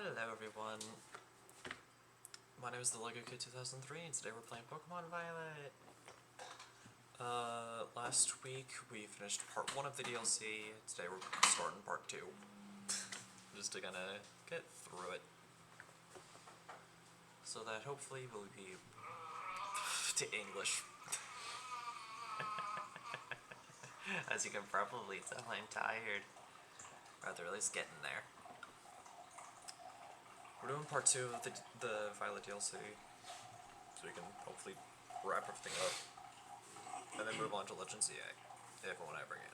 Hello everyone, my name is the Lego Kid 2003 and today we're playing Pokemon Violet. Last week we finished part 1 of the DLC, today we're starting part 2. Just to kinda get through it. So that hopefully we'll be to English. As you can probably tell, I'm tired. Or at least getting there. We're doing part 2 of the Violet DLC, so we can hopefully wrap everything up, and then move on to Legends EA, if and when I bring it.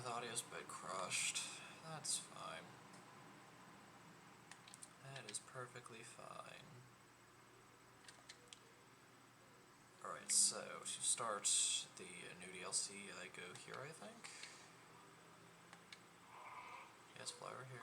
The audio's a bit crushed. That's fine. That is perfectly fine. Alright, so to start the new DLC, I go here, I think? Yes, fly over here.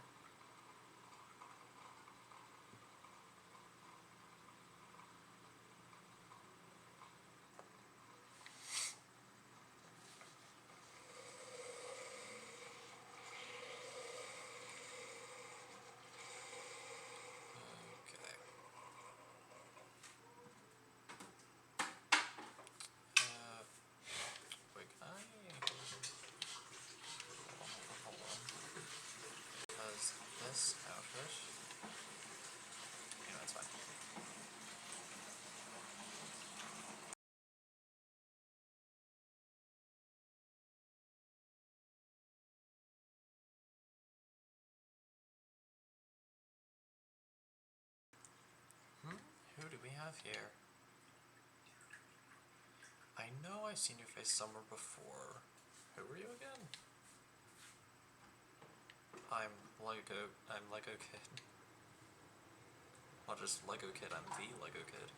This outfit. That's fine. Who do we have here? I know I've seen your face somewhere before. Who are you again? I'm Lego Kid. Not just Lego Kid, I'm the Lego Kid.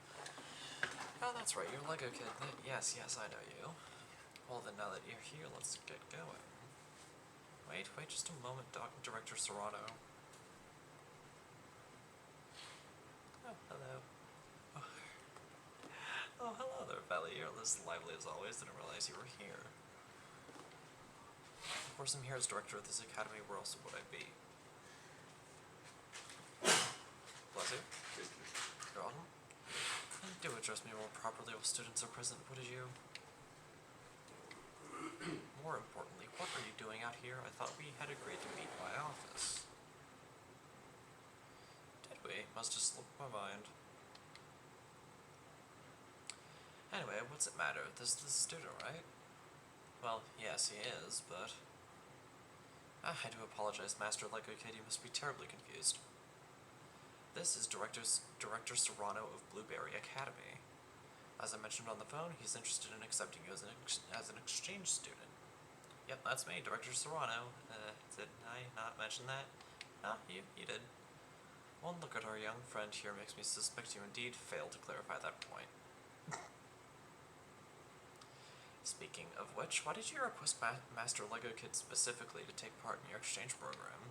Oh, that's right, you're Lego Kid. Yes, I know you. Well then, now that you're here, let's get going. Wait just a moment, Director Serrano. Oh, hello. Oh, hello there, Valley. You're as lively as always. Didn't realize you were here. Of course, I'm here as director of this academy. Where else would I be? Bless you. You're welcome. Do address me more properly while students are present, would you? More importantly, what are you doing out here? I thought we had agreed to meet in my office. Did we? Must have slipped my mind. Anyway, what's it matter? This is the student, right? Well, yes, he is, but... I do apologize, Master Lego Kid, you must be terribly confused. This is Director Serrano of Blueberry Academy. As I mentioned on the phone, he's interested in accepting you as an exchange student. Yep, that's me, Director Serrano. Did I not mention that? Ah, you did. One look at our young friend here makes me suspect you indeed failed to clarify that point. Speaking of which, why did you request Master Lego Kid specifically to take part in your exchange program?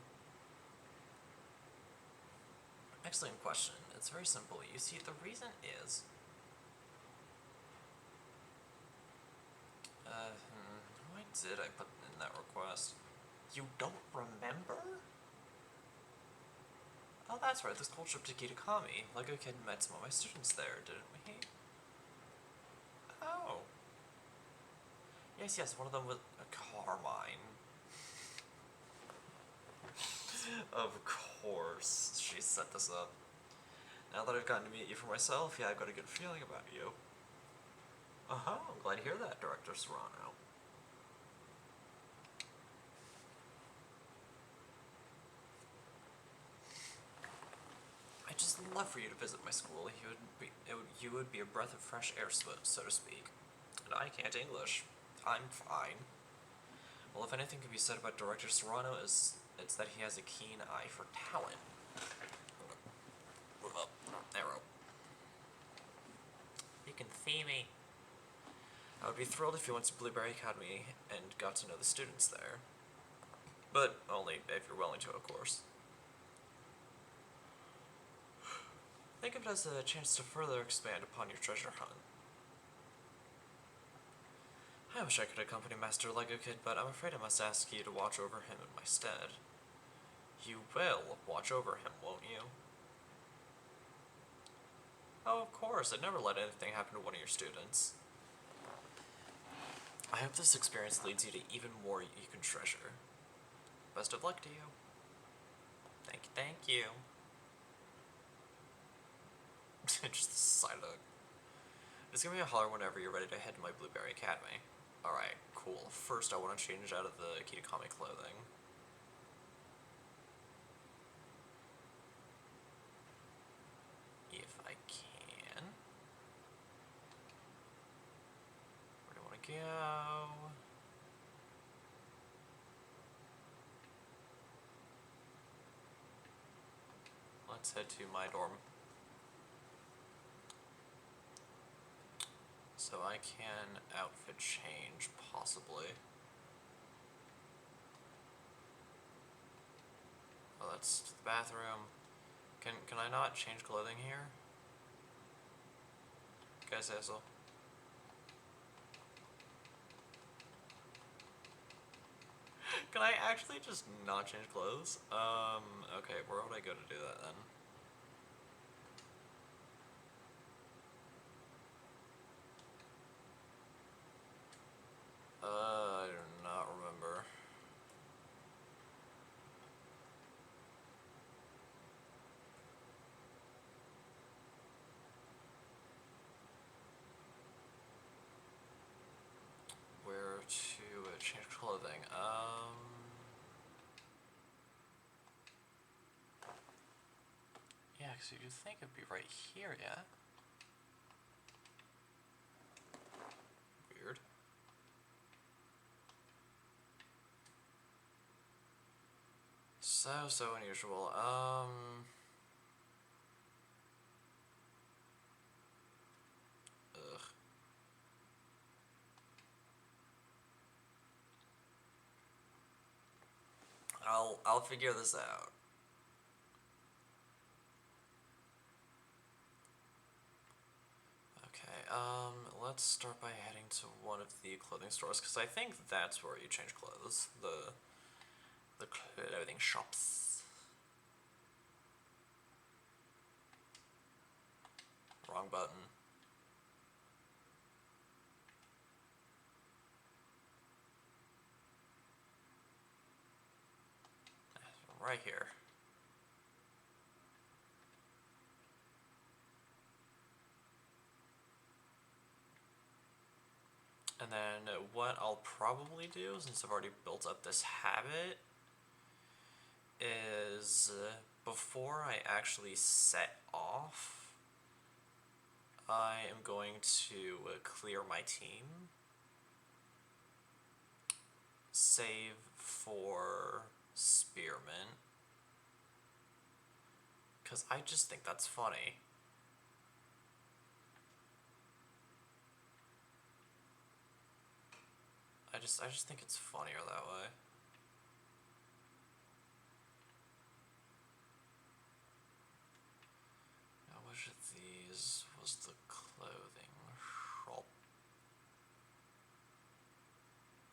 Excellent question. It's very simple. You see, the reason is... why did I put in that request? You don't remember? Oh, that's right, the school trip to Kitakami. Lego Kid met some of my students there, didn't we? Oh. Yes, one of them was Carmine. Of course, she set this up. Now that I've gotten to meet you for myself, yeah, I've got a good feeling about you. I'm glad to hear that, Director Serrano. love for you to visit my school. You would be a breath of fresh air, so to speak. And I can't English. I'm fine. Well, if anything can be said about Director Serrano, it's that he has a keen eye for talent. Move up. Arrow. You can see me. I would be thrilled if you went to Blueberry Academy and got to know the students there. But only if you're willing to, of course. Think of it as a chance to further expand upon your treasure hunt. I wish I could accompany Master Lego Kid, but I'm afraid I must ask you to watch over him in my stead. You will watch over him, won't you? Oh, of course. I'd never let anything happen to one of your students. I hope this experience leads you to even more you can treasure. Best of luck to you. Thank you. Just the side look. Just give me a holler whenever you're ready to head to my Blueberry Academy. Alright, cool. First, I want to change out of the Kitakami clothing. If I can. Where do I want to go? Let's head to my dorm. So I can outfit change, possibly. Oh, that's the bathroom. Can I not change clothing here? Guys, asshole. Can I actually just not change clothes? Okay, where would I go to do that then? I do not remember. Where to change clothing? Yeah, because you'd think it'd be right here, yeah? Weird. So unusual. Ugh. I'll figure this out. Okay, let's start by heading to one of the clothing stores, because I think that's where you change clothes. The clothing shops. Wrong button. Right here. And then what I'll probably do, since I've already built up this habit, is before I actually set off, I am going to clear my team, save for Spearmint, because I just think that's funny. I just think it's funnier that way. Now, which of these was the clothing shop?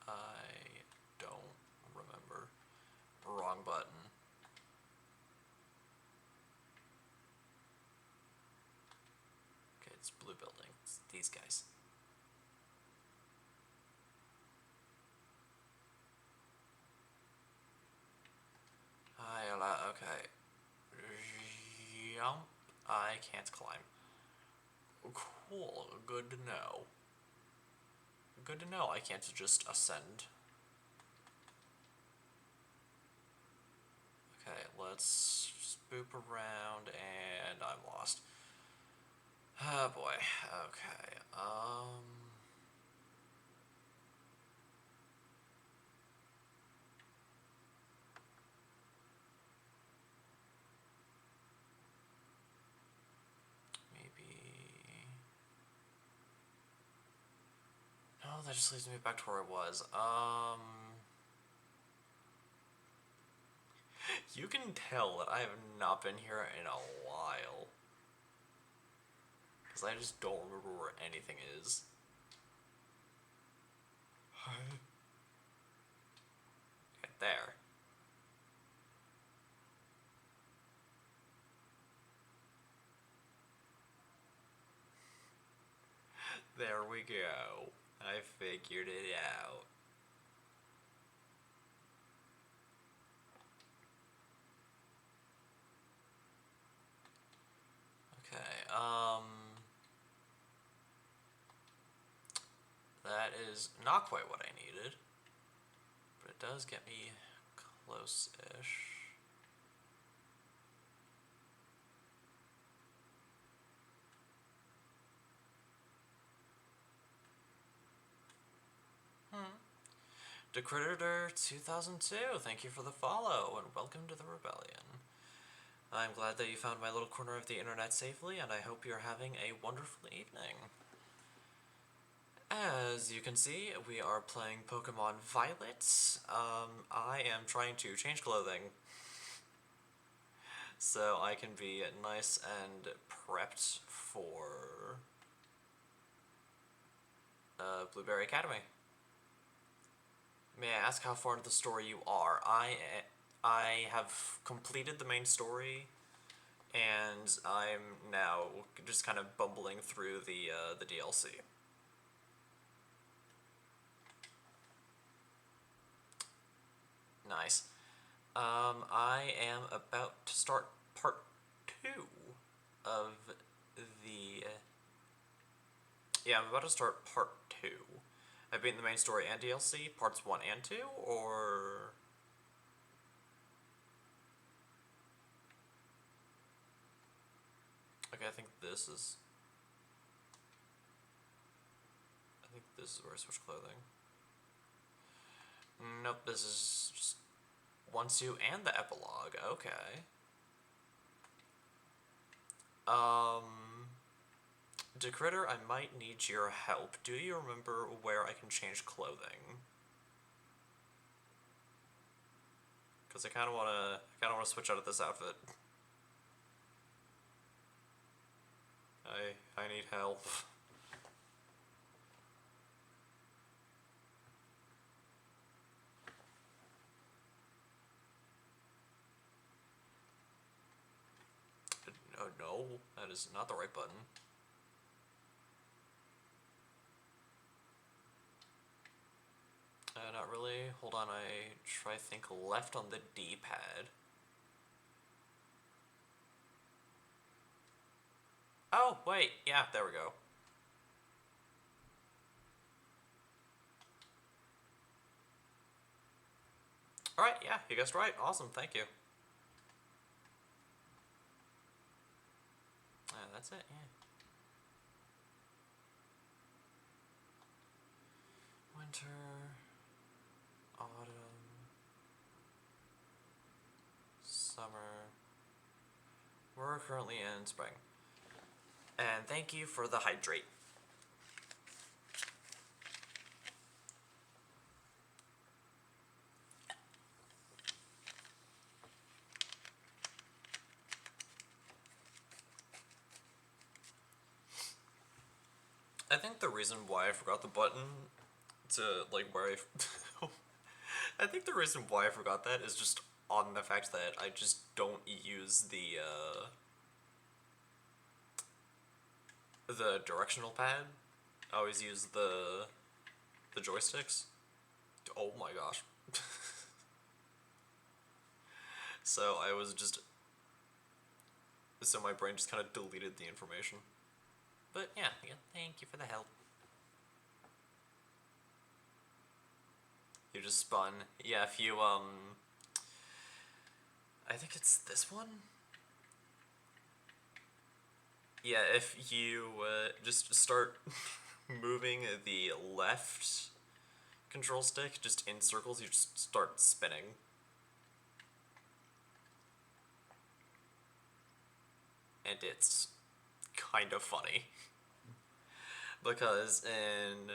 I don't remember. Wrong button. Okay, it's blue building. It's these guys. Okay. Jump. I can't climb. Cool. Good to know. Good to know I can't just ascend. Okay, let's just boop around, and I'm lost. Oh boy. Okay. Maybe. No, that just leads me back to where I was. You can tell that I have not been here in a while. Because I just don't remember where anything is. Okay, there. There we go. I figured it out. Okay, that is not quite what I needed, but it does get me close-ish. Decritter 2002, thank you for the follow, and welcome to the Rebellion. I'm glad that you found my little corner of the internet safely, and I hope you're having a wonderful evening. As you can see, we are playing Pokemon Violet. I am trying to change clothing so I can be nice and prepped for Blueberry Academy. May I ask how far into the story you are? I have completed the main story, and I'm now just kind of bumbling through the DLC. Nice. I am about to start part 2 of the... Yeah, I'm about to start part 2. I've beaten the main story and DLC, parts 1 and 2, or... Okay, I think this is where I switch clothing. Nope, this is just 1, 2, and the epilogue. Okay. Decritter, I might need your help. Do you remember where I can change clothing? Because I kind of wanna switch out of this outfit. I need help. Oh no, that is not the right button. Not really. Hold on, I try think left on the D-pad. Oh, wait, yeah, there we go. Alright, yeah, you guessed right. Awesome, thank you. That's it, yeah. Winter, autumn, summer. We're currently in spring. And thank you for the hydrate. I think the reason why I forgot the button to, like, where I... I think the reason why I forgot that is just on the fact that I just don't use the directional pad. I always use the joysticks. Oh my gosh. So I was just... So my brain just kind of deleted the information. But yeah, thank you for the help. You just spun. Yeah, if you, I think it's this one? Yeah, if you just start moving the left control stick just in circles, you just start spinning. And it's kind of funny. Because in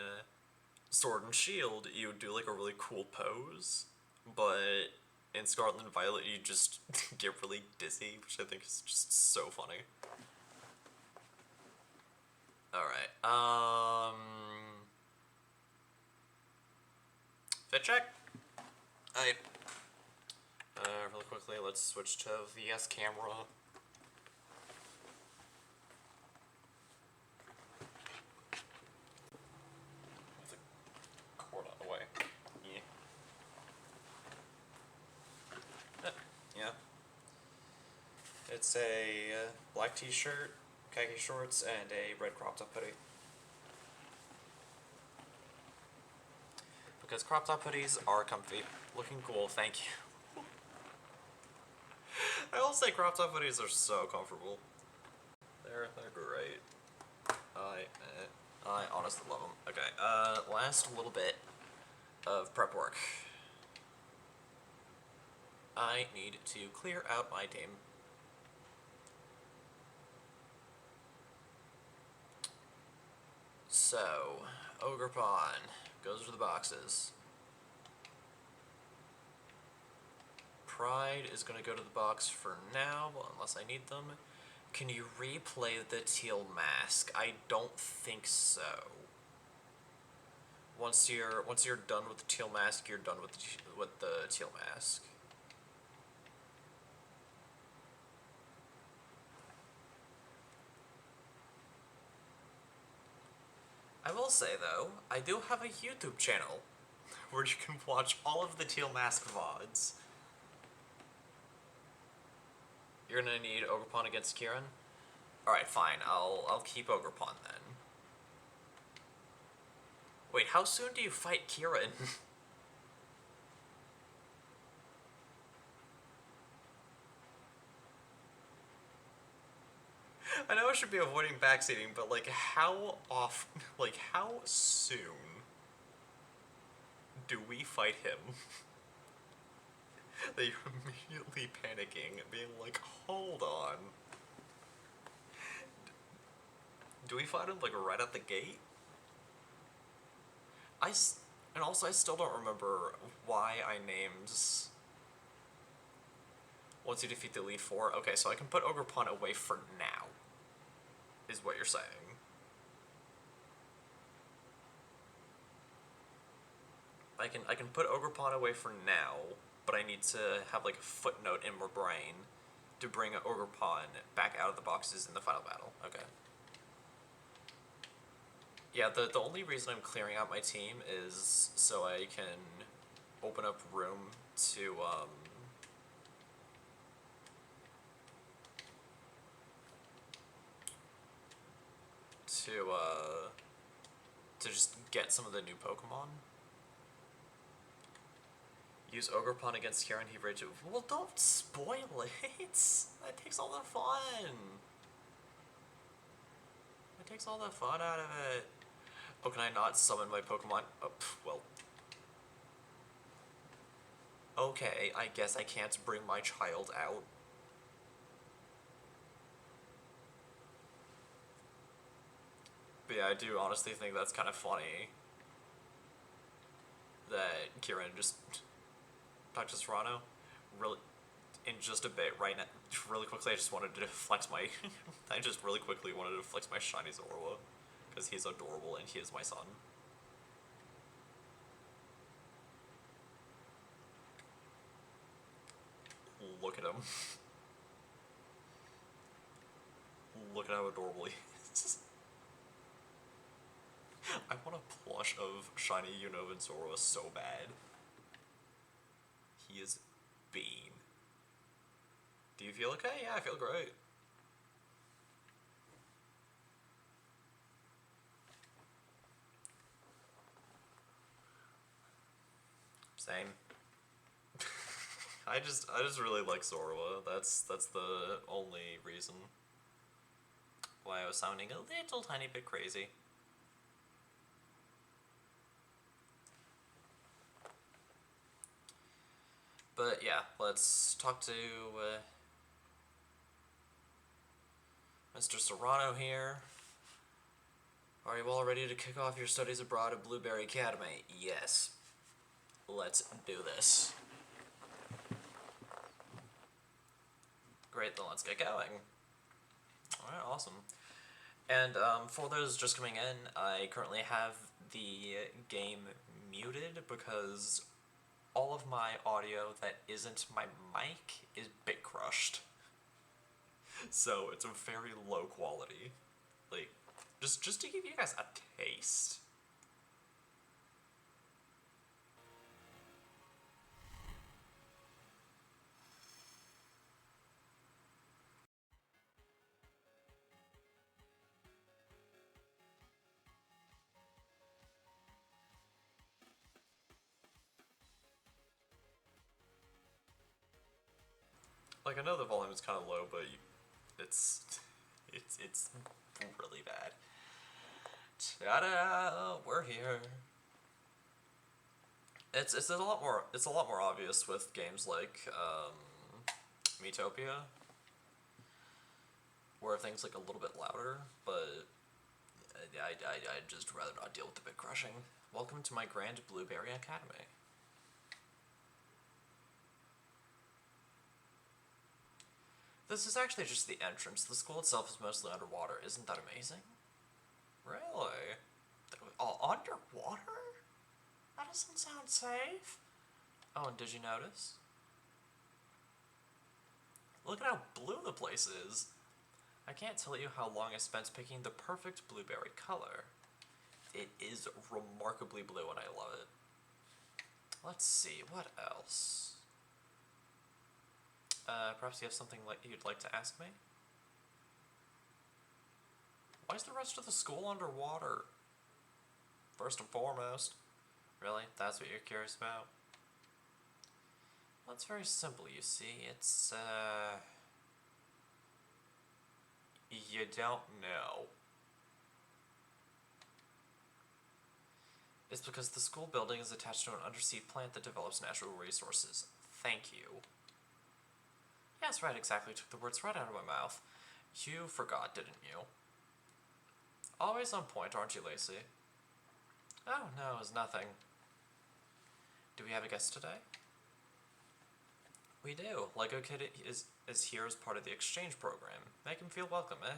Sword and Shield, you do like a really cool pose, but in Scarlet and Violet, you just get really dizzy, which I think is just so funny. Alright, fit check? Alright. Really quickly, let's switch to VS camera. With the cord on the way. Yeah. Yeah. It's a black t-shirt, khaki shorts, and a red crop top hoodie. Because crop top hoodies are comfy. Looking cool, thank you. I will say crop top hoodies are so comfortable. They're great. I honestly love them. Okay, last little bit of prep work. I need to clear out my team. So, Ogre Pawn goes to the boxes. Pride is going to go to the box for now, unless I need them. Can you replay the teal mask? I don't think so. Once you're done with the teal mask, you're done with the teal mask. I will say though, I do have a YouTube channel where you can watch all of the teal mask VODs. You're gonna need Ogre Pawn against Kieran? Alright, fine, I'll keep Ogre Pawn then. Wait, how soon do you fight Kieran? I know I should be avoiding backseating, but like how soon do we fight him? That you're immediately panicking, being like, hold on. Do we fight him like right at the gate? And also I still don't remember why I named... Once you defeat the Elite Four. Okay, so I can put Ogre Pawn away for now, is what you're saying. I can put Ogre Pawn away for now, but I need to have like a footnote in my brain to bring Ogre Pawn back out of the boxes in the final battle. Okay. Yeah, the only reason I'm clearing out my team is so I can open up room to to just get some of the new Pokemon. Use Ogre Pawn against Kieran, he rages. Well, don't spoil it! That takes all the fun! It takes all the fun out of it. Oh, can I not summon my Pokemon? Oh, well. Okay, I guess I can't bring my child out. But yeah, I do honestly think that's kind of funny. That Kieran just talked to Serrano. Really, in just a bit, right now, really quickly, I just wanted to flex my... I just really quickly wanted to flex my shiny Zorua. Because he's adorable and he is my son. Look at him. Look at how adorable he is. I want a plush of shiny Unova and Zorua so bad. He is Bean. Do you feel okay? Yeah, I feel great. Same. I just really like Zorua. That's the only reason why I was sounding a little tiny bit crazy. But yeah, let's talk to Mr. Serrano here. Are you all ready to kick off your studies abroad at Blueberry Academy? Yes. Let's do this. Great, then let's get going. Alright, awesome. And for those just coming in, I currently have the game muted because all of my audio that isn't my mic is bit crushed. So it's a very low quality. Like, just to give you guys a taste. Like, I know the volume is kind of low, but it's really bad. Ta-da! We're here. It's a lot more obvious with games like Metopia, where things like a little bit louder, but I'd just rather not deal with the bit crushing. Welcome to my Grand Blueberry Academy. This is actually just the entrance. The school itself is mostly underwater. Isn't that amazing? Really? Oh, underwater? That doesn't sound safe. Oh, and did you notice? Look at how blue the place is. I can't tell you how long I spent picking the perfect blueberry color. It is remarkably blue and I love it. Let's see, what else? Perhaps you have something you'd like to ask me? Why is the rest of the school underwater? First and foremost. Really? That's what you're curious about? Well, it's very simple, you see. It's, you don't know. It's because the school building is attached to an undersea plant that develops natural resources. Thank you. Yes, right, exactly. Took the words right out of my mouth. You forgot, didn't you? Always on point, aren't you, Lacey? Oh, no, it's nothing. Do we have a guest today? We do. Lego Kid is here as part of the exchange program. Make him feel welcome, eh?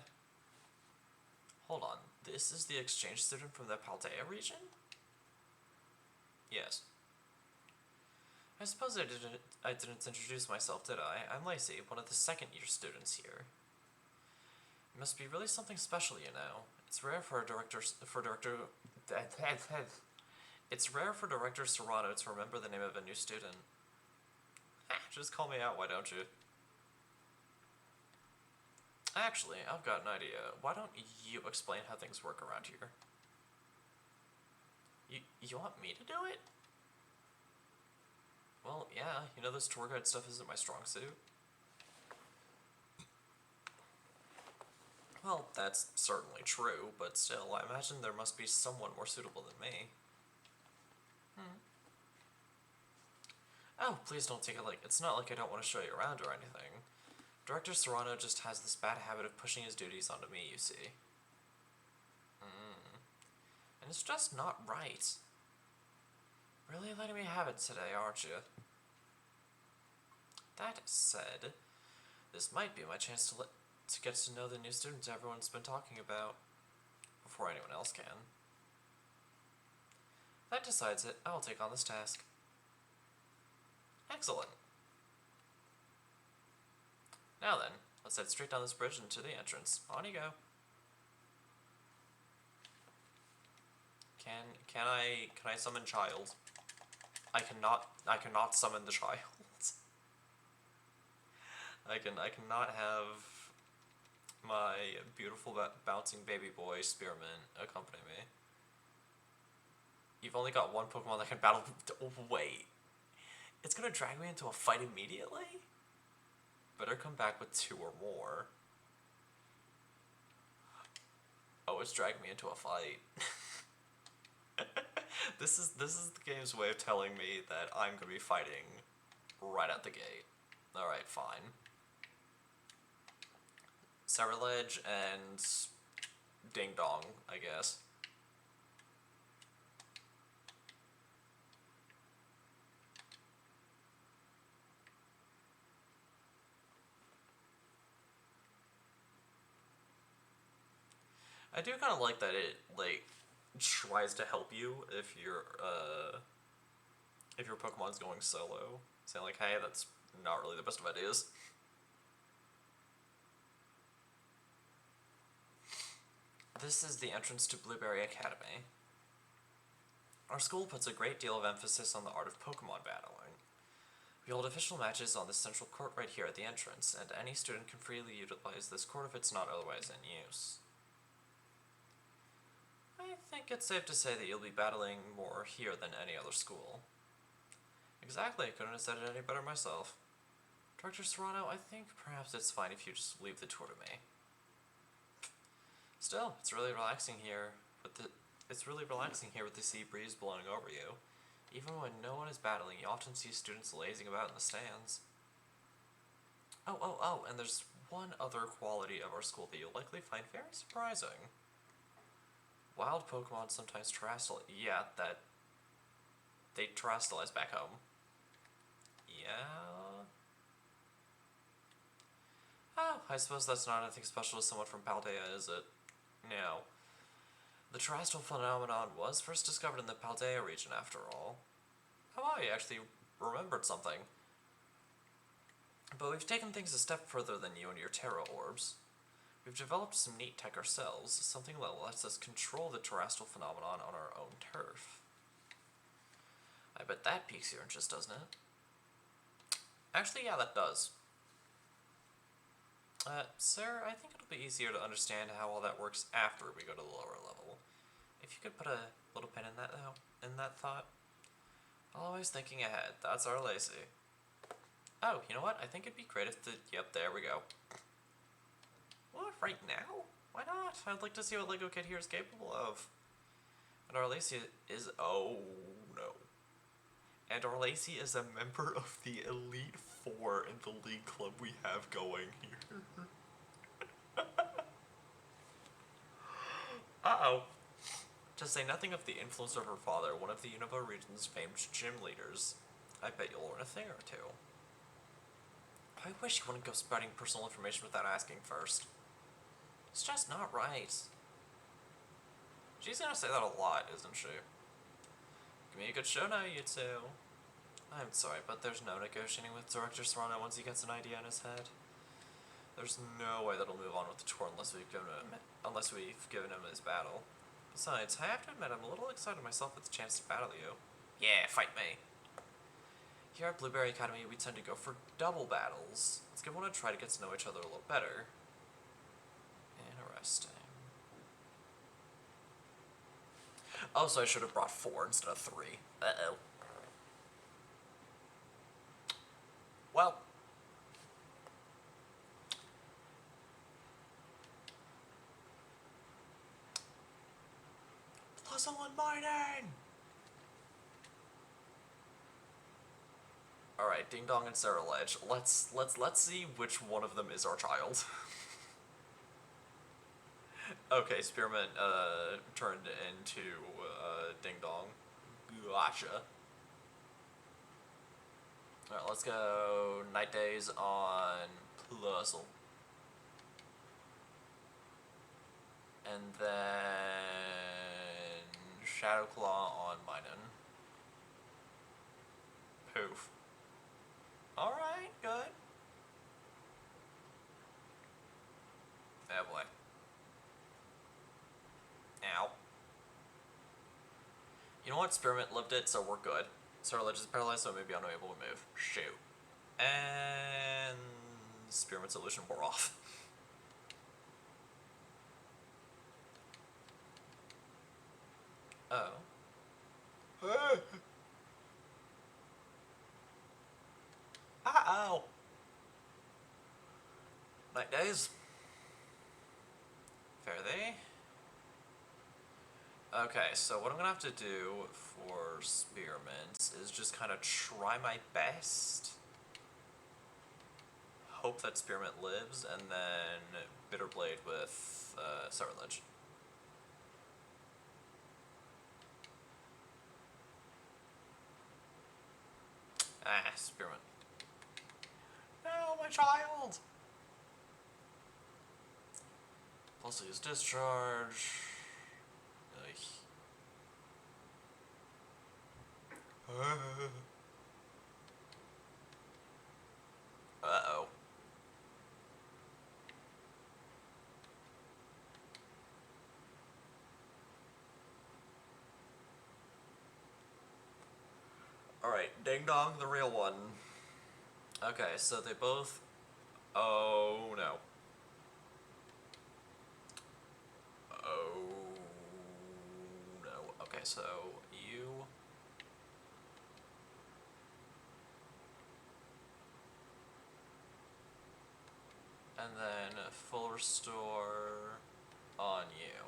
Hold on, this is the exchange student from the Paldea region? Yes. I suppose I didn't introduce myself, did I? I'm Lacey, one of the second-year students here. It must be really something special, you know. It's rare for Director Serrano to remember the name of a new student. Just call me out, why don't you? Actually, I've got an idea. Why don't you explain how things work around here? You want me to do it? Well, yeah, you know this tour guide stuff isn't my strong suit. Well, that's certainly true, but still, I imagine there must be someone more suitable than me. Oh, please don't take it like, it's not like I don't want to show you around or anything. Director Serrano just has this bad habit of pushing his duties onto me, you see. And it's just not right. Really letting me have it today, aren't you? That said, this might be my chance to get to know the new students everyone's been talking about before anyone else can. If that decides it, I will take on this task. Excellent. Now then, let's head straight down this bridge into the entrance. On you go. Can I summon child? I cannot summon the child. I cannot have my beautiful bouncing baby boy Spearmint accompany me. You've only got one Pokemon that can battle. Wait, It's gonna drag me into a fight immediately? Better come back with 2 or more. Oh, it's dragging me into a fight. This is the game's way of telling me that I'm gonna be fighting right at the gate. Alright, fine. Cerulege and Ding Dong, I guess. I do kind of like that it, like, tries to help you if your Pokemon's going solo. Saying like, hey, that's not really the best of ideas. This is the entrance to Blueberry Academy. Our school puts a great deal of emphasis on the art of Pokemon battling. We hold official matches on this central court right here at the entrance, and any student can freely utilize this court if it's not otherwise in use. I think it's safe to say that you'll be battling more here than any other school. Exactly, couldn't have said it any better myself. Director Serrano, I think perhaps it's fine if you just leave the tour to me. Still, it's really relaxing here with the sea breeze blowing over you. Even when no one is battling, you often see students lazing about in the stands. Oh, and there's one other quality of our school that you'll likely find very surprising. Wild Pokemon sometimes terrestrialize. Yeah, that. They terrestrialize back home. Yeah. Oh, I suppose that's not anything special to someone from Paldea, is it? No. The terrestrial phenomenon was first discovered in the Paldea region, after all. Oh wow, you actually remembered something. But we've taken things a step further than you and your Terra Orbs. We've developed some neat tech ourselves, something that lets us control the terrestrial phenomenon on our own turf. I bet that piques your interest, doesn't it? Actually, yeah, that does. Sir, I think it'll be easier to understand how all that works after we go to the lower level. If you could put a little pin in that, though, in that thought. Always thinking ahead, that's our Lacey. Oh, you know what? I think it'd be great if the... Yep, there we go. What, right now? Why not? I'd like to see what Lego Kid here is capable of. And our Lacey is... Oh, no. And our Lacey is a member of the Elite Four in the league club we have going here. Uh-oh. To say nothing of the influence of her father, one of the Unova region's famed gym leaders. I bet you'll learn a thing or two. I wish you wouldn't go spreading personal information without asking first. It's just not right. She's gonna say that a lot, isn't she? Give me a good show now, you two. I'm sorry, but there's no negotiating with Director Serrano once he gets an idea in his head. There's no way that he'll move on with the tour unless we've given him his battle. Besides, I have to admit I'm a little excited myself with the chance to battle you. Yeah, fight me. Here at Blueberry Academy, we tend to go for double battles. Let's give one a try to get to know each other a little better. Interesting. Oh, so I should have brought 4 instead of 3. Uh-oh. Well. Puzzle and mining! Alright, Ding Dong and Cerulege. Let's see which one of them is our child. Okay, Spearmint turned into Ding Dong. Gotcha. Alright, let's go Night Days on Puzzle. And then Shadow Claw on Minun. Poof. Alright, good. Oh boy. Ow. You know what? Spearmint lived it, so we're good. Cerulege is paralyzed, so maybe unable to move. Shoot. And Spearmint's illusion wore off. Oh. Night days. Fare thee. Okay, so what I'm gonna have to do for spearmint is just kind of try my best. Hope that spearmint lives, and then bitterblade with Sarlage. Ah, spearmint. No, my child! Also use discharge. Uh-oh. Alright, Ding Dong, the real one. Okay, so they both... Oh, no. Oh, no. Okay, so you... And then full restore on you.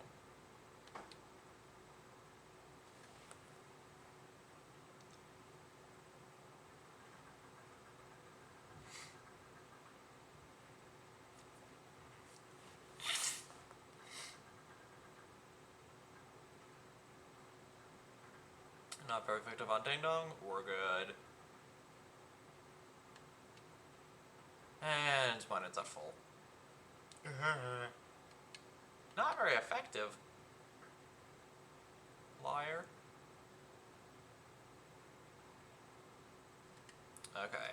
Not very effective on Ding Dong. We're good. And mine is at full. Not very effective. Liar. Okay.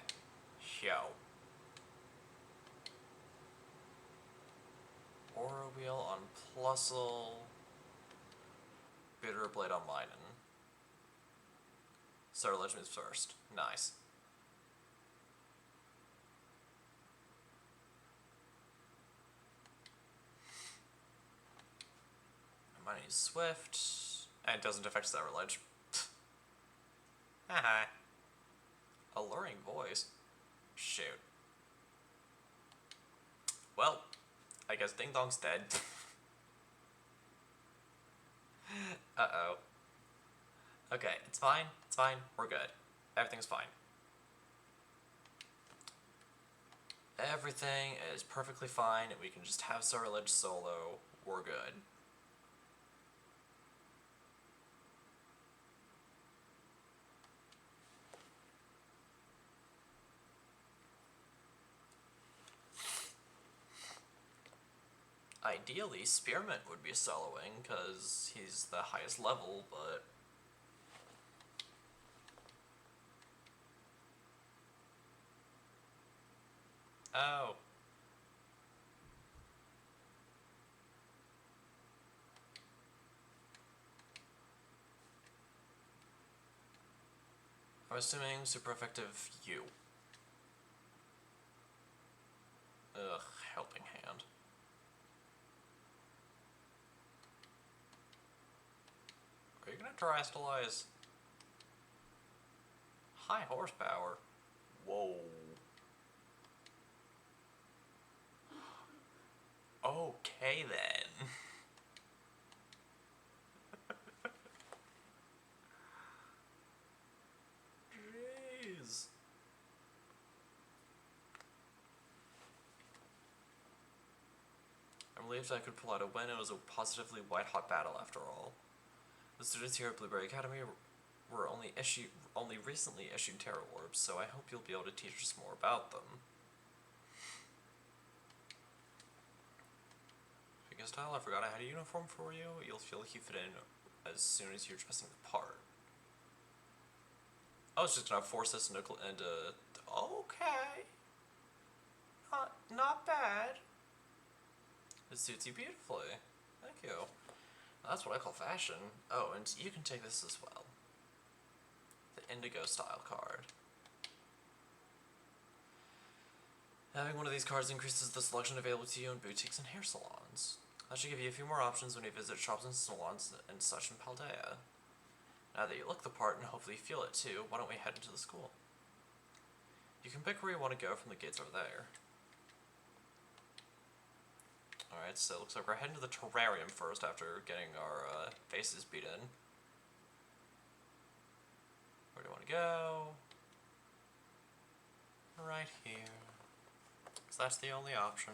Show. Aura Wheel on Plusle. Bitter Blade on Linen. Sarlage moves first. Nice. I'm gonna use Swift. And it doesn't affect Sarlage. Haha. Alluring voice. Shoot. Well, I guess Ding Dong's dead. Uh-oh. Okay, it's fine. It's fine. We're good. Everything's fine. Everything is perfectly fine. We can just have Sarlage solo. We're good. Ideally, Spearmint would be soloing, because he's the highest level, but... Oh. I'm assuming super effective you. Ugh, helping hand. Are you gonna terrestrialize? High horsepower. Whoa. Okay then. Jeez. I'm relieved I could pull out a win. It was a positively white-hot battle after all. The students here at Blueberry Academy were only recently issued Terror Orbs, so I hope you'll be able to teach us more about them. Speaking of style, I forgot I had a uniform for you. You'll feel like you fit in as soon as you're dressing the part. I was just gonna force this into okay. Not bad. It suits you beautifully. Thank you. That's what I call fashion. Oh, and you can take this as well. The Indigo style card. Having one of these cards increases the selection available to you in boutiques and hair salons. That should give you a few more options when you visit shops and salons and such in Paldea. Now that you look the part and hopefully feel it too, why don't we head into the school? You can pick where you want to go from the gates over there. Alright, so it looks like we're heading to the terrarium first after getting our faces beat in. Where do you want to go? Right here. Because that's the only option.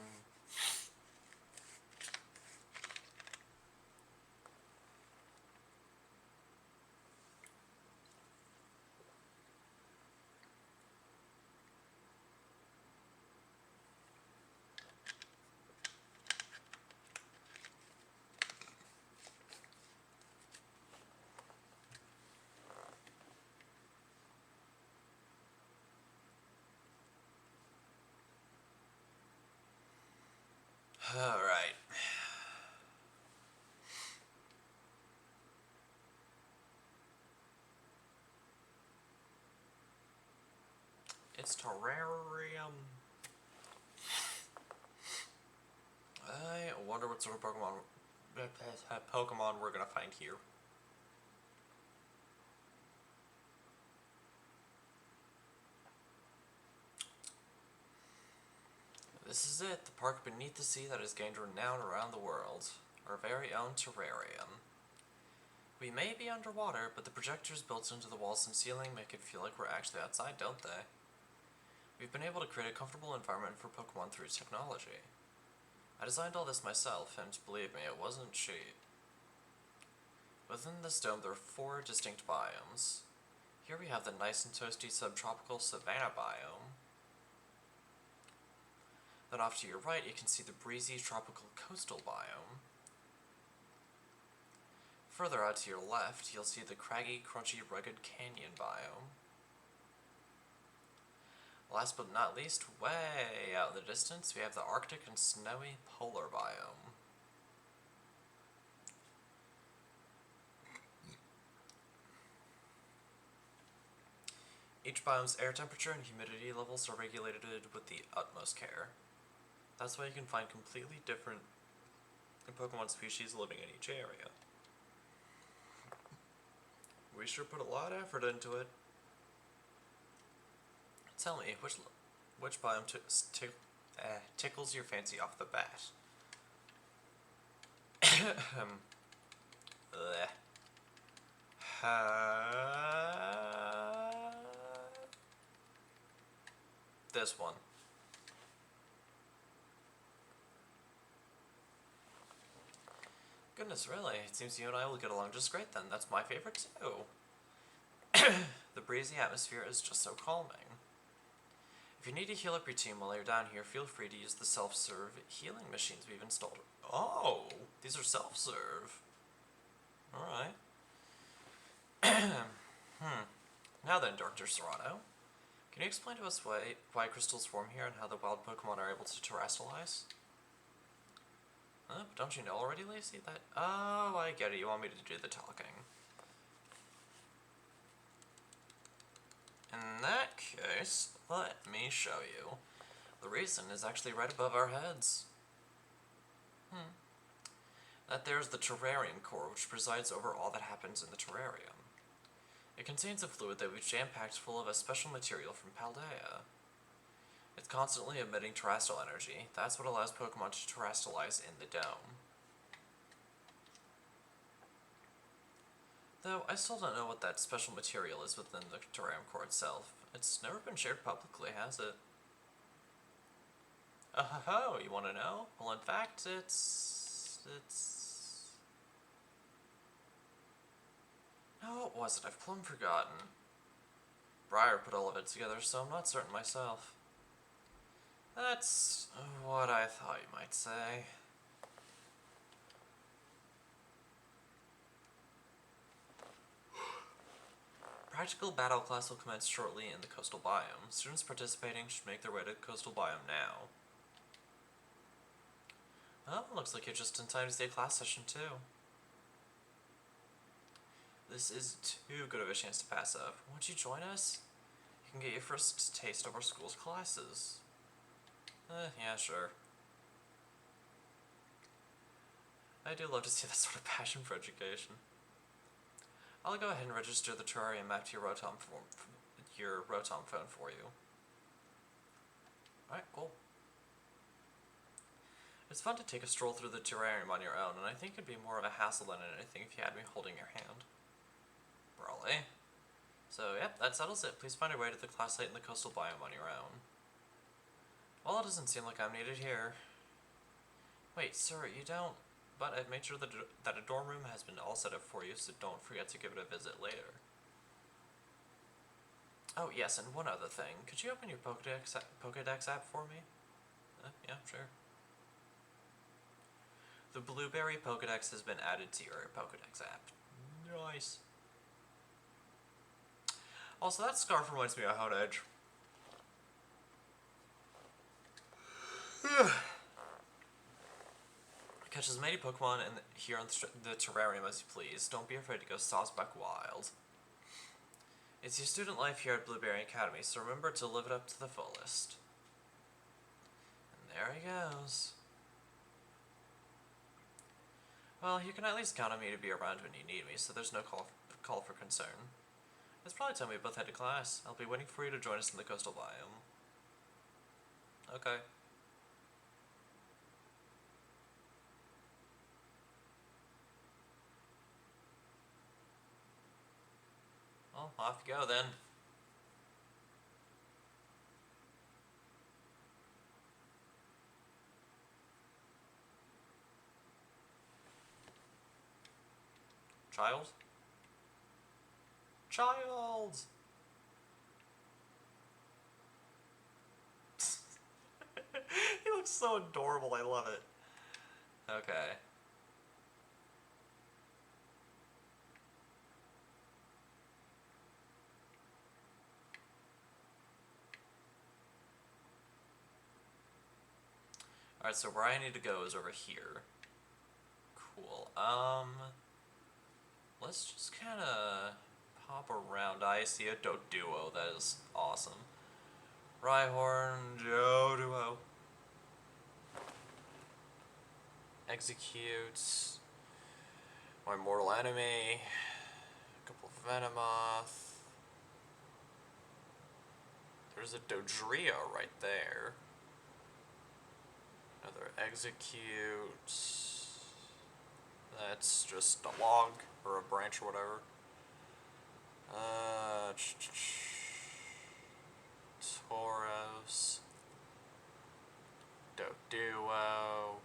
Alright. It's terrarium. I wonder what sort of Pokemon we're gonna find here. This is it, the park beneath the sea that has gained renown around the world. Our very own terrarium. We may be underwater, but the projectors built into the walls and ceiling make it feel like we're actually outside, don't they? We've been able to create a comfortable environment for Pokemon through technology. I designed all this myself, and believe me, it wasn't cheap. Within this dome there are 4 distinct biomes. Here we have the nice and toasty subtropical savanna biome. Then off to your right you can see the breezy tropical coastal biome. Further out to your left you'll see the craggy, crunchy, rugged canyon biome. Last but not least, way out in the distance, we have the Arctic and snowy polar biome. Each biome's air temperature and humidity levels are regulated with the utmost care. That's why you can find completely different Pokemon species living in each area. We sure put a lot of effort into it. Tell me, which biome tickles your fancy off the bat? This one. Goodness, really? It seems you and I will get along just great then. That's my favorite too. The breezy atmosphere is just so calming. If you need to heal up your team while you're down here, feel free to use the self-serve healing machines we've installed. Oh, these are self-serve. Alright. Now then, Dr. Serrano, can you explain to us why crystals form here and how the wild Pokemon are able to terrestrialize? But don't you know already, Lacey? Oh, I get it. You want me to do the talking. In that case, let me show you. The reason is actually right above our heads. That there's the terrarium core, which presides over all that happens in the terrarium. It contains a fluid that we've jam-packed full of a special material from Paldea. It's constantly emitting terrestrial energy. That's what allows Pokemon to terrestrialize in the dome. Though, I still don't know what that special material is within the terrarium core itself. It's never been shared publicly, has it? Oh, you want to know? Well, in fact, it's... No, what was it? I've plumb forgotten. Briar put all of it together, so I'm not certain myself. That's what I thought you might say. Practical battle class will commence shortly in the coastal biome. Students participating should make their way to the coastal biome now. Well, looks like you're just in time to see a class session too. This is too good of a chance to pass up. Won't you join us? You can get your first taste of our school's classes. Yeah, sure. I do love to see that sort of passion for education. I'll go ahead and register the terrarium map to your Rotom phone for you. Alright, cool. It's fun to take a stroll through the terrarium on your own, and I think it'd be more of a hassle than anything if you had me holding your hand. Brawley. So, yep, that settles it. Please find your way to the class site in the coastal biome on your own. Well, it doesn't seem like I'm needed here. Wait, sir, you don't... But I've made sure that a dorm room has been all set up for you, so don't forget to give it a visit later. Oh, yes, and one other thing. Could you open your Pokédex app for me? Yeah, sure. The Blueberry Pokédex has been added to your Pokédex app. Nice. Also, that scarf reminds me of Hot Edge. Catch as many Pokemon here on the terrarium as you please. Don't be afraid to go Sawsbuck wild. It's your student life here at Blueberry Academy, so remember to live it up to the fullest. And there he goes. Well, you can at least count on me to be around when you need me, so there's no call for concern. It's probably time we both head to class. I'll be waiting for you to join us in the coastal biome. Okay. Well, off you go then. Child? Child! He looks so adorable, I love it. Okay. Alright, so where I need to go is over here. Cool. Let's just kinda pop around. I see a Doduo, that is awesome. Rhyhorn, Doduo. Execute. My mortal enemy. A couple of Venomoth. There's a Dodrio right there. Another execute. That's just a log or a branch or whatever. Tauros. Doduo.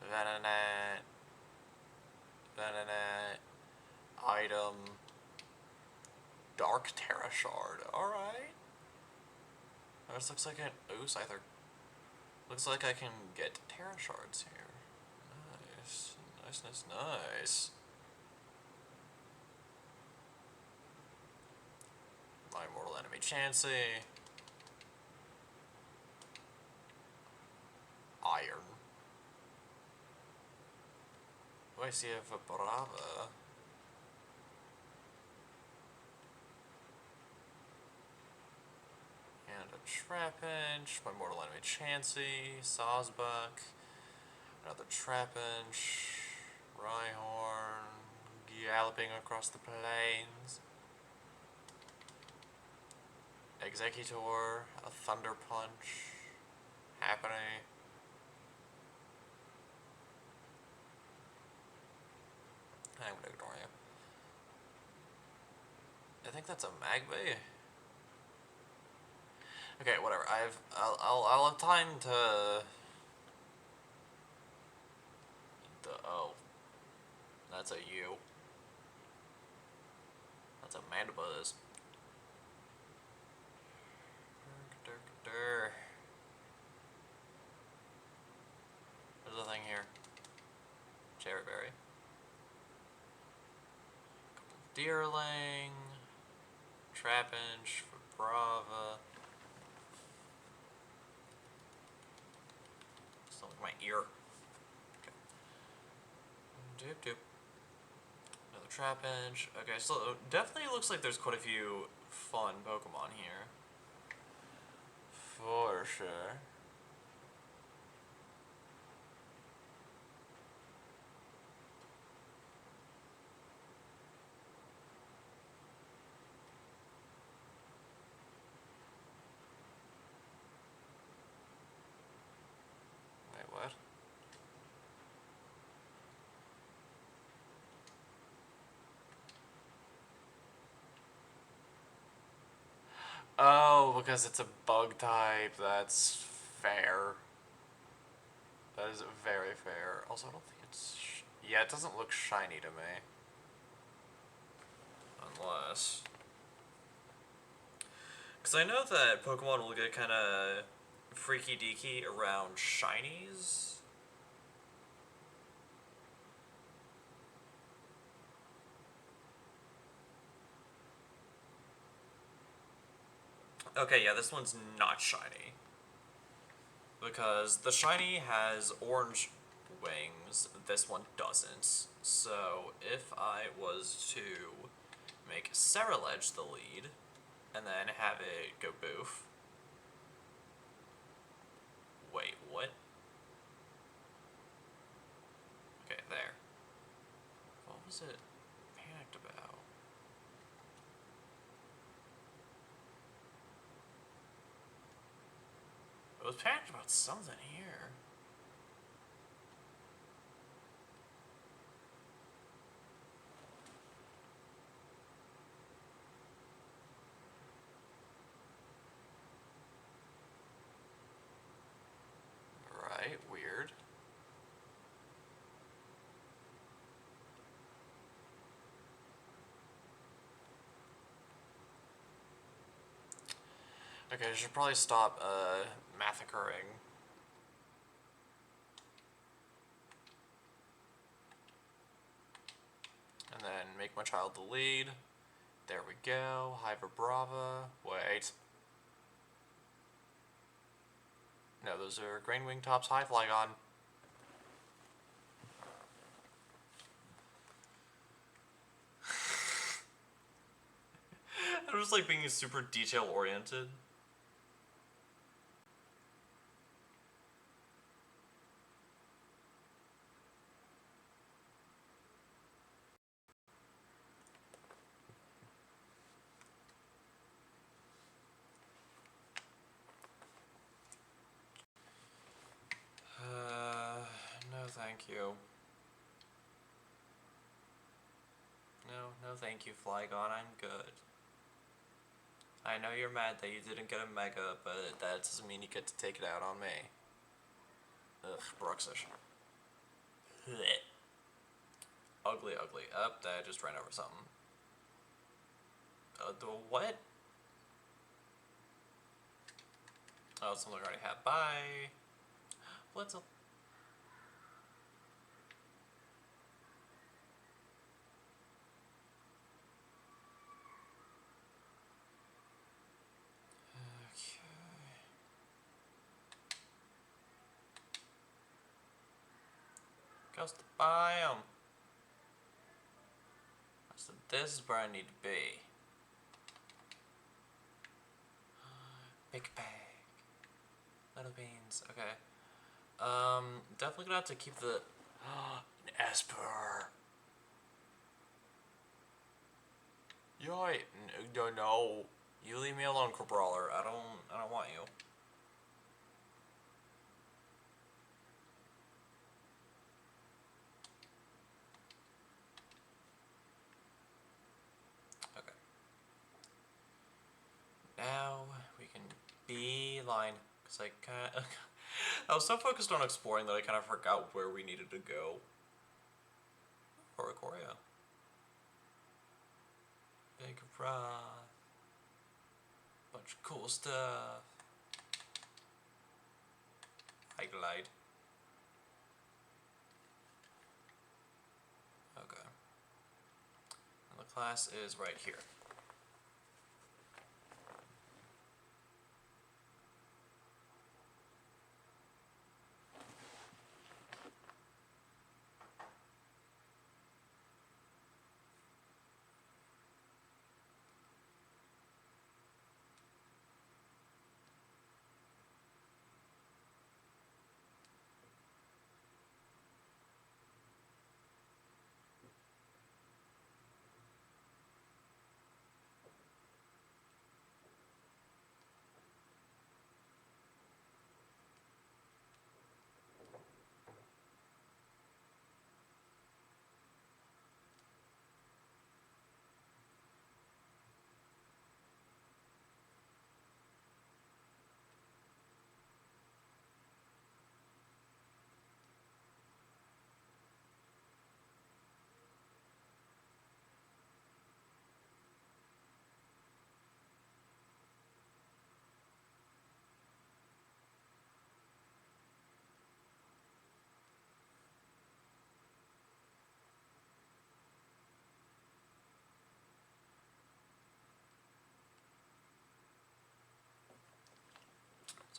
Venonat. Item. Dark Terra Shard. Alright. This looks like an Scyther. Looks like I can get Terra Shards here. Nice. Nice. My mortal enemy Chansey. Iron. Oh, I see a Vibrava. And a Trapinch, my mortal enemy Chansey, Sawsbuck, another Trapinch, Rhyhorn, galloping across the plains, Executor, a Thunder Punch, Happiny. I'm gonna ignore you. I think that's a Magby. Okay, whatever. I'll have time to. Oh, that's a U. That's a Mandibuzz. There's a thing here. Cherry berry. Deerling. Trapinch. Vibrava. Sounds like my ear. Okay. Doop. Another Trapinch. Okay, so definitely looks like there's quite a few fun Pokemon here. For sure. because it's a bug type, that's fair. That is very fair. Also, I don't think it's... yeah, it doesn't look shiny to me. Unless... because I know that Pokemon will get kind of freaky-deaky around shinies. Okay, yeah, this one's not shiny. Because the shiny has orange wings, this one doesn't. So if I was to make Ceruledge the lead, and then have it go boof. Wait, what? Okay, there. What was it panicked about? It was panicked about something here. Right, weird. Okay, I should probably stop, massacring. And then make my child the lead. There we go. Hyper Brava. Wait. No, those are Grain Wing Tops High Flygon. I was like being super detail oriented. No thank you. No thank you, Flygon, I'm good. I know you're mad that you didn't get a Mega, but that doesn't mean you get to take it out on me. Ugh, Bruxish. Ugly, ugly. Up, that just ran over something. The what? Oh, something already had. Bye. Blitzel. Goes to biome. So this is where I need to be. Big bag. Little beans. Okay. Definitely gonna have to keep the an Esper. Yoy, no. You leave me alone, Crabrawler. I don't want you. Okay. Now we can beeline. Cause I kinda I was so focused on exploring that I kind of forgot where we needed to go. Oricoria. Big Roth. Bunch of cool stuff. I glide. Okay. And the class is right here.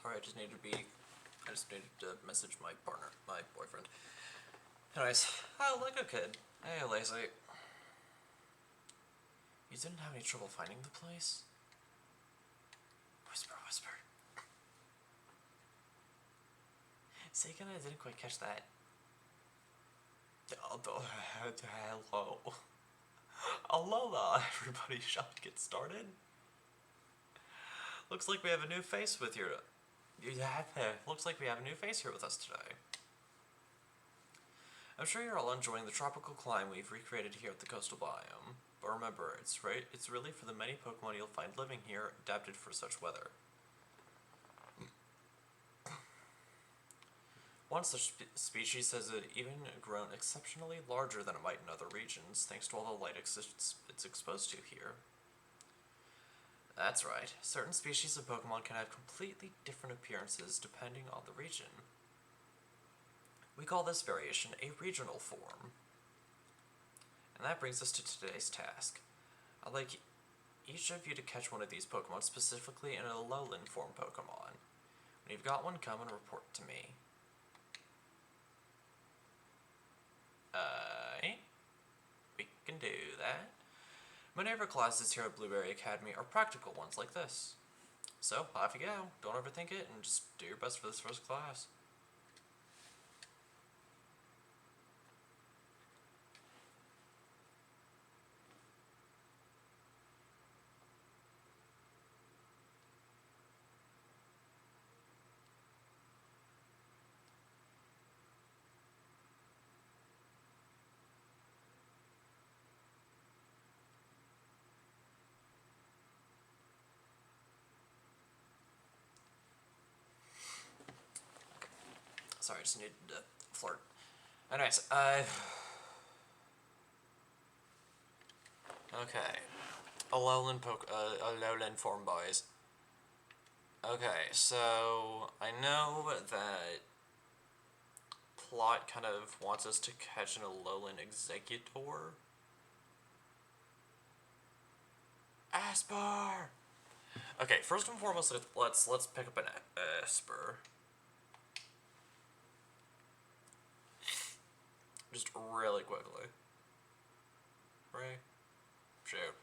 Sorry, I just needed to message my partner, my boyfriend. Anyways, oh, Lego Kid. Hey, Lazy. You didn't have any trouble finding the place? Whisper, whisper. Say again, I didn't quite catch that. Hello. Alola, everybody, shall we get started? Looks like we have a new face with your... Looks like we have a new face here with us today. I'm sure you're all enjoying the tropical climate we've recreated here at the coastal biome. But remember, it's really for the many Pokemon you'll find living here, adapted for such weather. One such species has even grown exceptionally larger than it might in other regions, thanks to all the light it's exposed to here. That's right, certain species of Pokemon can have completely different appearances depending on the region. We call this variation a regional form. And that brings us to today's task. I'd like each of you to catch one of these Pokemon, specifically in a lowland form Pokemon. When you've got one, come and report to me. We can do that. Many of our classes here at Blueberry Academy are practical ones like this. So, off you go. Don't overthink it, and just do your best for this first class. Sorry, I just needed to flirt. Anyways, okay. A lowland form, boys. Okay, so I know that plot kind of wants us to catch an Alolan Executor. Asper! Okay, first and foremost, let's pick up an Asper. Just really quickly. Right? Shoot.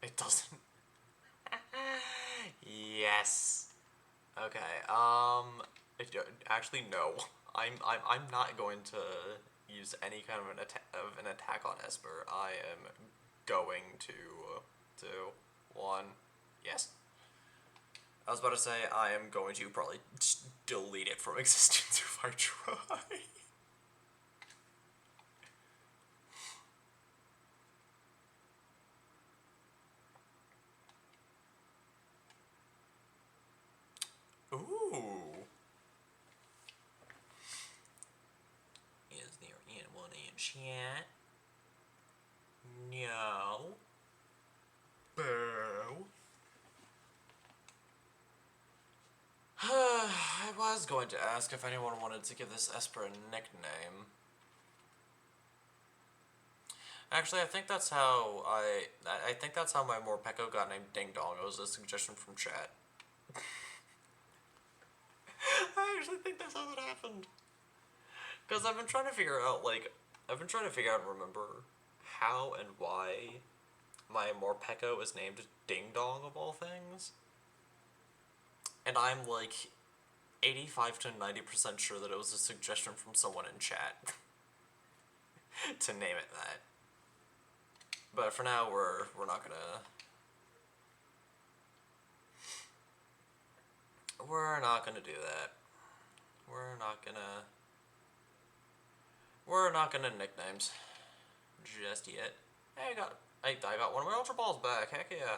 It doesn't. Yes. Okay. Actually, no. I'm not going to use any kind of an attack on Esper. I am going to 2, 1. Yes. I was about to say I am going to probably just delete it from existence if I try. Ooh. Is there anyone in chat? No. Boo. I was going to ask if anyone wanted to give this Esper a nickname. Actually, I think that's how I think that's how my Morpeko got named Ding Dong. It was a suggestion from chat. I actually think that's how that happened. Because I've been trying to figure out, and remember how and why my Morpeko is named Ding Dong of all things. And I'm like 85 to 90% sure that it was a suggestion from someone in chat to name it that. But for now, we're not gonna. We're not gonna do that. We're not gonna nicknames just yet. Hey, I got one of my Ultra Balls back. Heck yeah.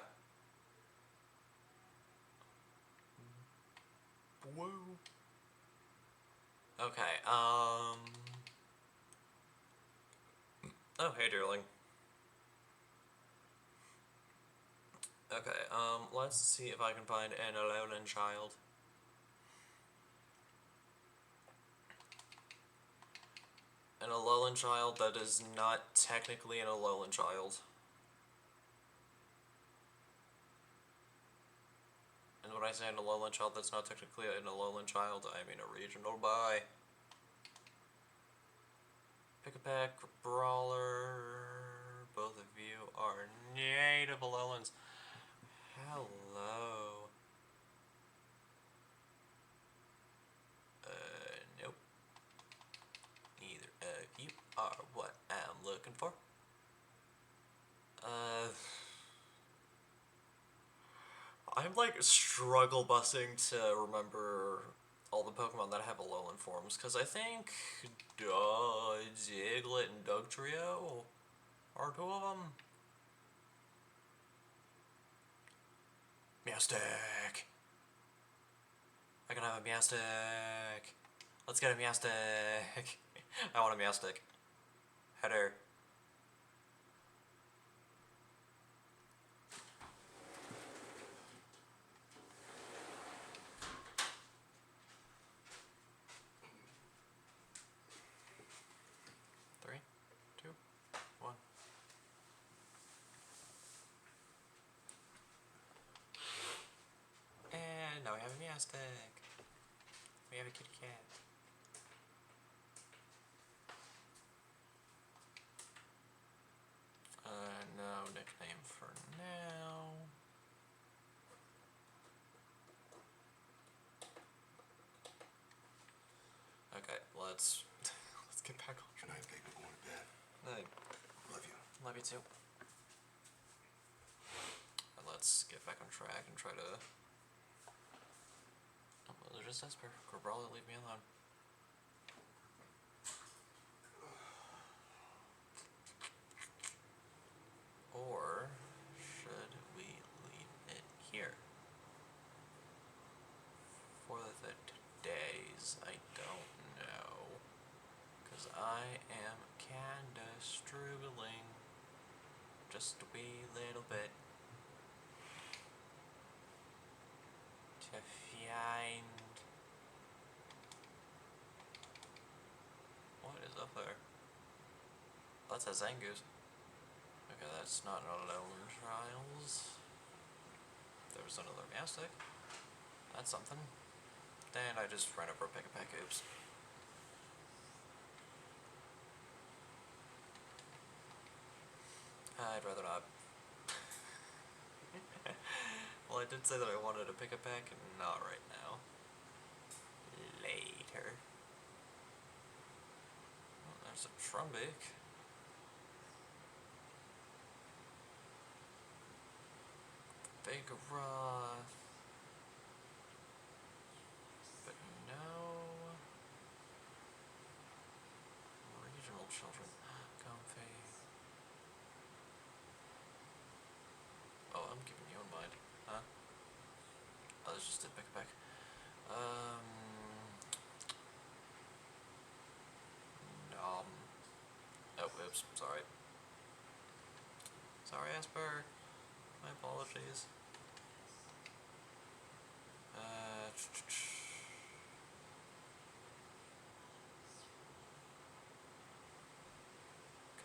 Whoa. Okay. Oh, hey, dearling. Okay. Let's see if I can find an Alolan child. An Alolan child that is not technically an Alolan child. when I say an Alolan child, that's not technically an Alolan child, I mean a regional bi. Pick a Peck, Brawler, both of you are native Alolans. Hello. Nope. Neither of you are what I'm looking for. I'm like struggle busing to remember all the Pokemon that have Alolan forms, because I think Diglett and Dugtrio are two of them. Meowstic! I can have a Meowstic! Let's get a Meowstic! I want a Meowstic. Header. Three, two, one. And now we have a Meowstic. We have a kitty cat. No nickname for now. Okay, let's get back on Good night, baby. Going to bed. track. Love you. Love you too. And let's get back on track and try to. Oh, well, there's just Esper. Corbella, leave me alone. Or should we leave it here? For the days, I don't know. Because I am kinda struggling. Just a wee little bit. To find. What is up there? That's a Zangoose. Okay, that's not Alolan Trials. There's another Meowstic. That's something. Then I just ran over a Pick a Peck. Oops. I'd rather not. Well, I did say that I wanted to Pick a Peck, and not right now. Later. Oh, there's a Trumbeak. Vigoroth. But no regional children. Comfy. Oh, I'm keeping you in mind. Huh? Oh, this just did Pick a Peck. Nom. Oh, oops, sorry. Sorry, Asper. My apologies.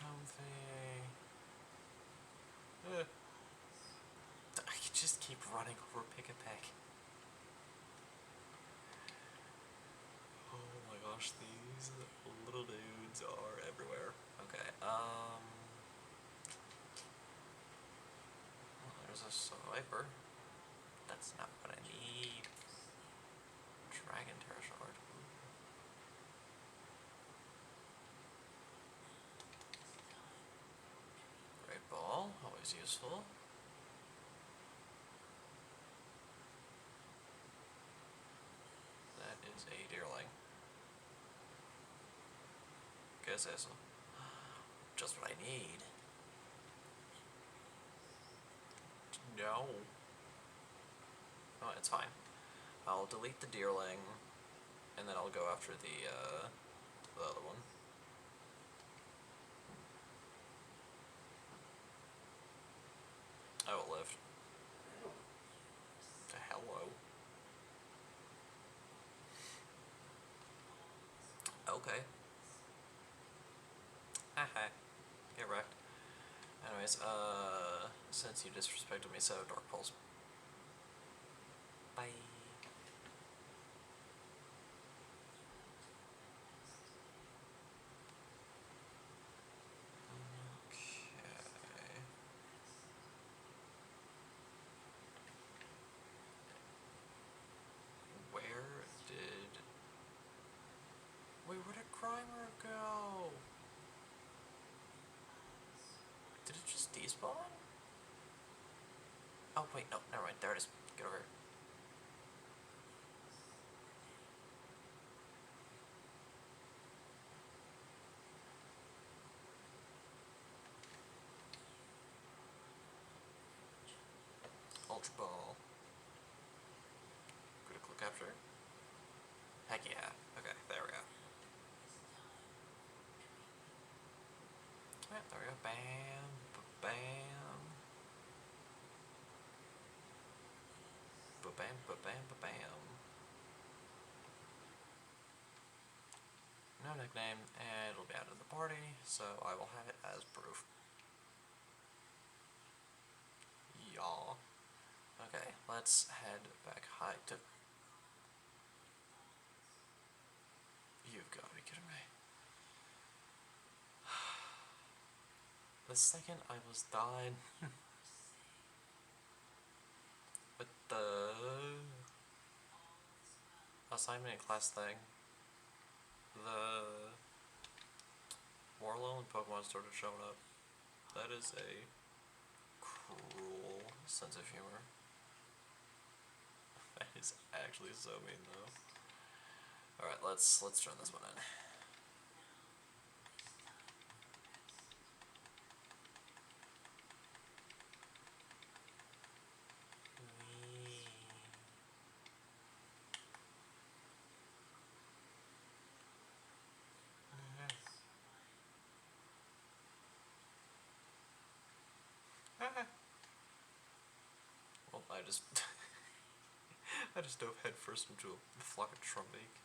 Comfy. I could just keep running over Pick a Peck. Oh my gosh, these little dudes are everywhere. Okay, well, there's a Swiper. That's not what I need. Dragon Terra Shard. Great Ball, always useful. That is a Deerling. Guess that's just what I need. No. Oh, it's fine. I'll delete the Deerling, and then I'll go after the other one. I will live. Hello. Okay. Haha. Get wrecked. Anyways, since you disrespected me so, Dark Pulse. Bye. Okay. Where did... Wait, where did Grimer go? Did it just despawn? Oh, wait, no, never mind. There it is. Get over here. Ultra Ball. Critical capture. Heck yeah. Okay, there we go. Alright, there we go. Bam. Ba-bam. Ba-bam, ba-bam, ba-bam. No nickname, and it'll be out of the party, so I will have it as proof. Y'all. Okay, let's head back high to... You've got to be kidding me. The second I was died with the assignment in class thing, the Warlow and Pokemon started showing up. That is a cruel sense of humor. That is actually so mean, though. Alright, let's turn this one in. Well, I just I just dove headfirst into a flock of Trumpake.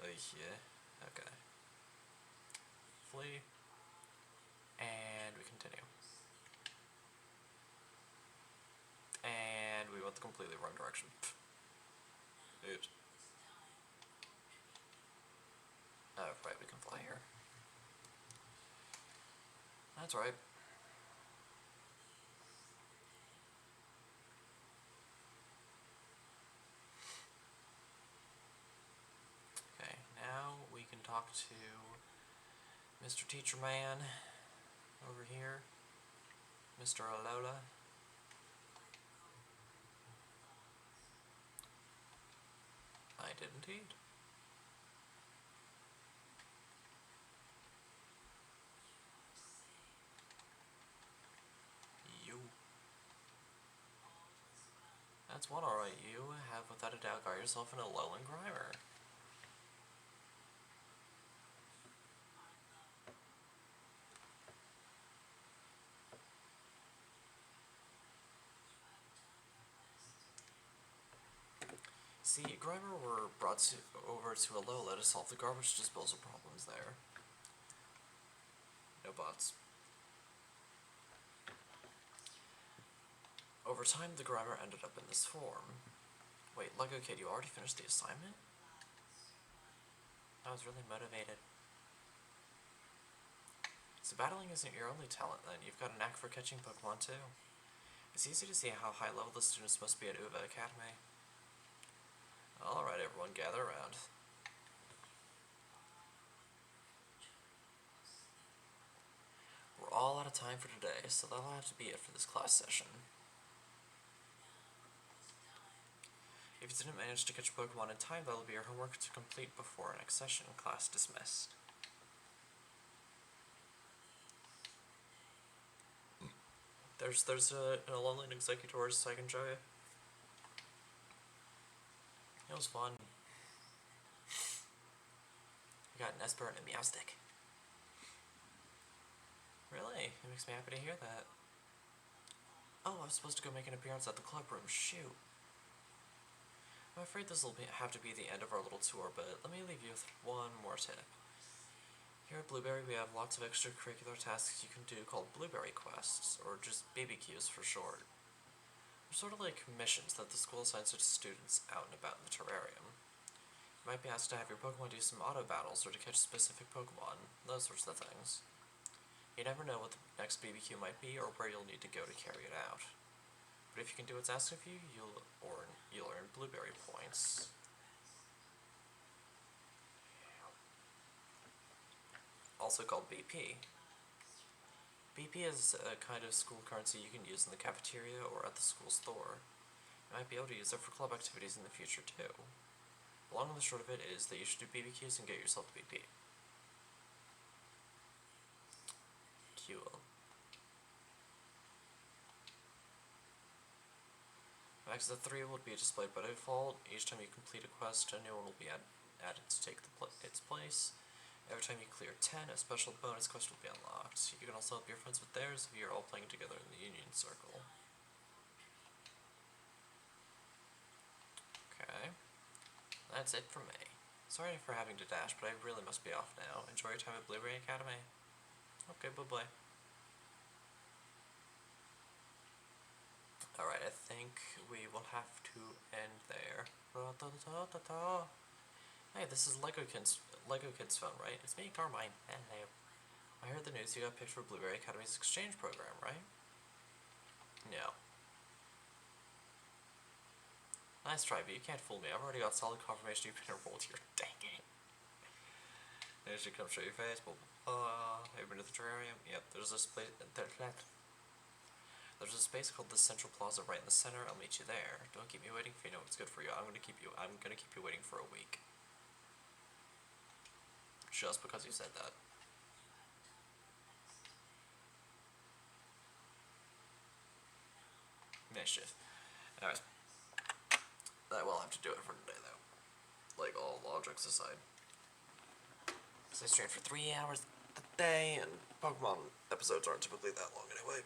Yeah. Okay. Flee. And we continue. And we went the completely wrong direction. Oops. Oh, right, we can fly here. That's right. Okay, now we can talk to Mr. Teacher Man over here. Mr. Alola. I did indeed. You. That's one alright. You have without a doubt got yourself an Alolan Grimer. See, Grimer were brought over to Alola to solve the garbage disposal problems there. No bots. Over time, the Grimer ended up in this form. Wait, Lego Kid, you already finished the assignment? I was really motivated. So battling isn't your only talent then, you've got a knack for catching Pokemon too. It's easy to see how high level the students must be at Uva Academy. Alright everyone, gather around. We're all out of time for today, so that'll have to be it for this class session. If you didn't manage to catch a Pokemon in time, that'll be your homework to complete before our next session. Class dismissed. There's an Alolan Executor's so I can show you. It was fun. I got an Esper and a Meowstic. Really? It makes me happy to hear that. Oh, I was supposed to go make an appearance at the club room. Shoot. I'm afraid this will have to be the end of our little tour, but let me leave you with one more tip. Here at Blueberry, we have lots of extracurricular tasks you can do called Blueberry Quests, or just BBQs for short. They're sort of like missions that the school assigns to students out and about in the terrarium. You might be asked to have your Pokemon do some auto battles or to catch specific Pokemon, those sorts of things. You never know what the next BBQ might be or where you'll need to go to carry it out. But if you can do what's asked of you, you'll earn blueberry points. Also called BP. BP is a kind of school currency you can use in the cafeteria or at the school store. You might be able to use it for club activities in the future too. The long and the short of it is that you should do BBQs and get yourself BP. Cool. Max of 3 will be displayed by default. Each time you complete a quest, a new one will be added to take its place. Every time you clear 10, a special bonus quest will be unlocked. You can also help your friends with theirs if you're all playing together in the Union Circle. Okay. That's it for me. Sorry for having to dash, but I really must be off now. Enjoy your time at Blueberry Academy. Okay, bye-bye. Alright, I think we will have to end there. Hey, this is Lego Kid's phone, right? It's me, Carmine. Hello. I heard the news you got picked for Blueberry Academy's exchange program, right? No. Nice try, but you can't fool me. I've already got solid confirmation you've been enrolled here. Dang it. They should come show your face. Have you been to the terrarium? Yep, there's a space. There's a space called the Central Plaza right in the center. I'll meet you there. Don't keep me waiting if you know what's good for you. I'm gonna keep you waiting for a week. Just because you said that. Mischief. Anyways. That will have to do it for today, though. Like, all jokes aside. So I stream for 3 hours a day, and Pokemon episodes aren't typically that long anyway.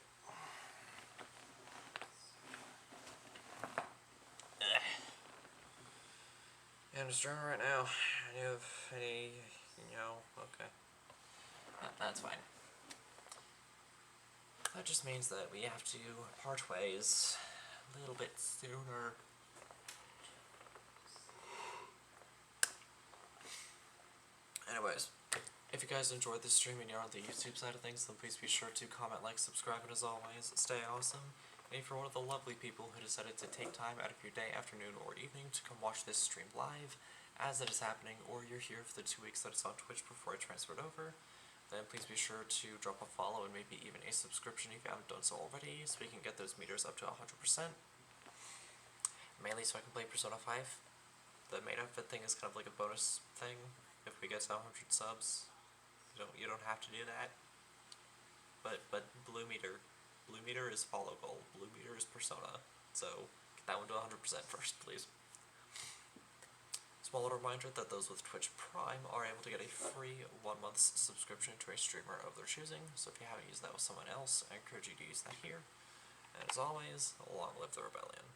Yeah, I'm just streaming right now. Do you have any, okay. That's fine. That just means that we have to part ways a little bit sooner. Anyways, if you guys enjoyed this stream and you're on the YouTube side of things, then please be sure to comment, like, subscribe, and as always, stay awesome. And if you're one of the lovely people who decided to take time out of your day, afternoon, or evening to come watch this stream live as it is happening, or you're here for the 2 weeks that it's on Twitch before I transferred over, then please be sure to drop a follow and maybe even a subscription if you haven't done so already, so we can get those meters up to 100%. Mainly so I can play Persona 5. The main outfit thing is kind of like a bonus thing. If we get to 100 subs, you don't have to do that. But blue meter is follow goal. Blue meter is Persona. So get that one to 100% first, please. Small little reminder that those with Twitch Prime are able to get a free 1 month's subscription to a streamer of their choosing. So if you haven't used that with someone else, I encourage you to use that here. And as always, long live the rebellion.